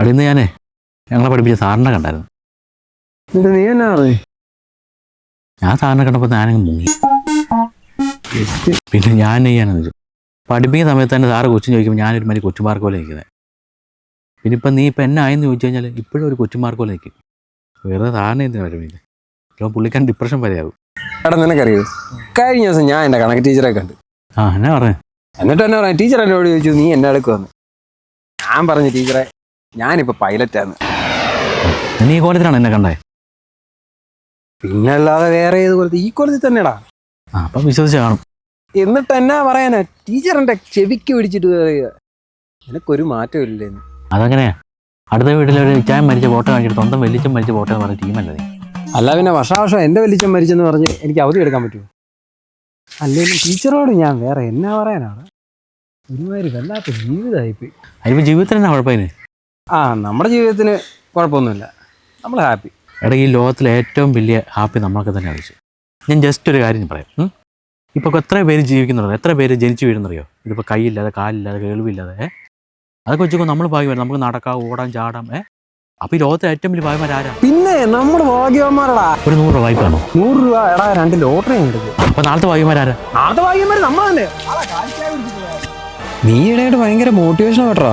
അവിടെ നിന്ന് ഞാനേ ഞങ്ങളെ പഠിപ്പിച്ച സാറിനെ കണ്ടായിരുന്നു. നീ എന്നാ പറഞ്ഞു? ഞാൻ സാറിനെ കണ്ടപ്പോൾ ഞാനങ്ങ് മുങ്ങി. പിന്നെ ഞാൻ ചെയ്യാനെന്ന് വെച്ചു പഠിപ്പിക്കുന്ന സമയത്ത് തന്നെ സാറ് കൊച്ചു ചോദിക്കുമ്പോൾ ഞാനൊരു മതി കൊച്ചുമാർക്ക് പോലെ നിൽക്കുന്നത്. പിന്നെ ഇപ്പം നീ ഇപ്പം എന്നെ ആയെന്ന് ചോദിച്ചു കഴിഞ്ഞാൽ ഇപ്പോഴും ഒരു കൊച്ചുമാർക്ക് പോലെ നിൽക്കും. വെറുതെ സാറിനെ എന്തിനാ പഠിപ്പിക്കുന്നത്? ഇപ്പോൾ പുള്ളിക്കാൻ ഡിപ്രഷൻ വരെയാവും. എടാ നിനക്കറിയോ, കഴിഞ്ഞ ദിവസം ഞാൻ എൻ്റെ കണക്ക് ടീച്ചറെ കണ്ടു. എന്നാ പറഞ്ഞു? എന്നിട്ട് എന്നെ പറയാം, ടീച്ചർ എന്നോട് ചോദിച്ചു നീ എന്നെ എടുക്കുമെന്ന്. ഞാൻ പറഞ്ഞു ടീച്ചറെ ഞാനിപ്പോൾ പൈലറ്റാന്ന്. നീ ഈ കോളേജിലാണ് എന്നെ കണ്ടേ? പിന്നെ അല്ലാതെ വേറെ ഏത് കോലത്ത്? ഈ കോലത്തിൽ തന്നെടാ. അപ്പം വിശ്വസിച്ച് കാണും. എന്നിട്ട് എന്നാ പറയാനാ, ടീച്ചറിൻ്റെ ചെവിക്ക് പിടിച്ചിട്ട് പറയുക നിനക്കൊരു മാറ്റം ഇല്ലേന്ന്. അതങ്ങനെയാ, അടുത്ത വീട്ടിലൊരു ഇച്ചായം മരിച്ച ഫോട്ടോ കാണിച്ചിട്ട് സ്വന്തം വെല്ലിച്ചൻ മരിച്ച ഫോട്ടോ എന്ന് പറഞ്ഞ ടീമല്ല നീ. അല്ല പിന്നെ വർഷാവർഷം എൻ്റെ വലിച്ചൻ മരിച്ചെന്ന് പറഞ്ഞ് എനിക്ക് അവധി എടുക്കാൻ പറ്റുമോ? അല്ലെങ്കിൽ ടീച്ചറോട് ഞാൻ വേറെ എന്നാ പറയാനാണ്? ഒരുമാതിരി വല്ലാത്ത ജീവിതമായിപ്പോയി. അതിപ്പോൾ ജീവിതത്തിന് എന്നാ കുഴപ്പമില്ലേ? നമ്മുടെ ജീവിതത്തിന് കുഴപ്പമൊന്നുമില്ല, നമ്മൾ ഹാപ്പി. എടാ, ഈ ലോകത്തിലെ ഏറ്റവും വലിയ ഹാപ്പി നമ്മളൊക്കെ തന്നെ അടിച്ചു. ഞാൻ ജസ്റ്റ് ഒരു കാര്യം പറയാം. ഇപ്പോൾ എത്ര പേര് ജീവിക്കുന്നുണ്ടോ, എത്ര പേര് ജനിച്ചു വീഴുന്നറിയോ? ഇതിപ്പോൾ കൈയില്ലാതെ കാലില്ലാതെ കേൾവില്ലാതെ. അതൊക്കെ വെച്ചപ്പോൾ നമ്മൾ ഭാഗ്യമാണ്, നമുക്ക് നടക്കാം, ഓടാൻ, ചാടാം. അപ്പോൾ ഈ ലോകത്തിലെ ഏറ്റവും വലിയ ഭാഗ്യമാരാരാ? പിന്നെ നമ്മുടെ ഭാഗ്യവന്മാരടാ. ഒരു 100 രൂപ വായ്പാണോ? 100 രൂപ എടാ 2 ലോട്ടറി എടുക്കും. അപ്പോൾ നാളത്തെ ഭാഗ്യമാരാരാ? നാളത്തെ ഭാഗ്യന്മാർ നമ്മൾ തന്നെ. നീ ഇടയായിട്ട് ഭയങ്കര മോട്ടിവേഷൻ കേട്ടോ.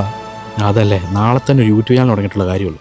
അതല്ലേ, നാളെ തന്നെ ഒരു യൂട്യൂബ് ചാനൽ തുടങ്ങിയിട്ടുള്ള കാര്യമുള്ളൂ.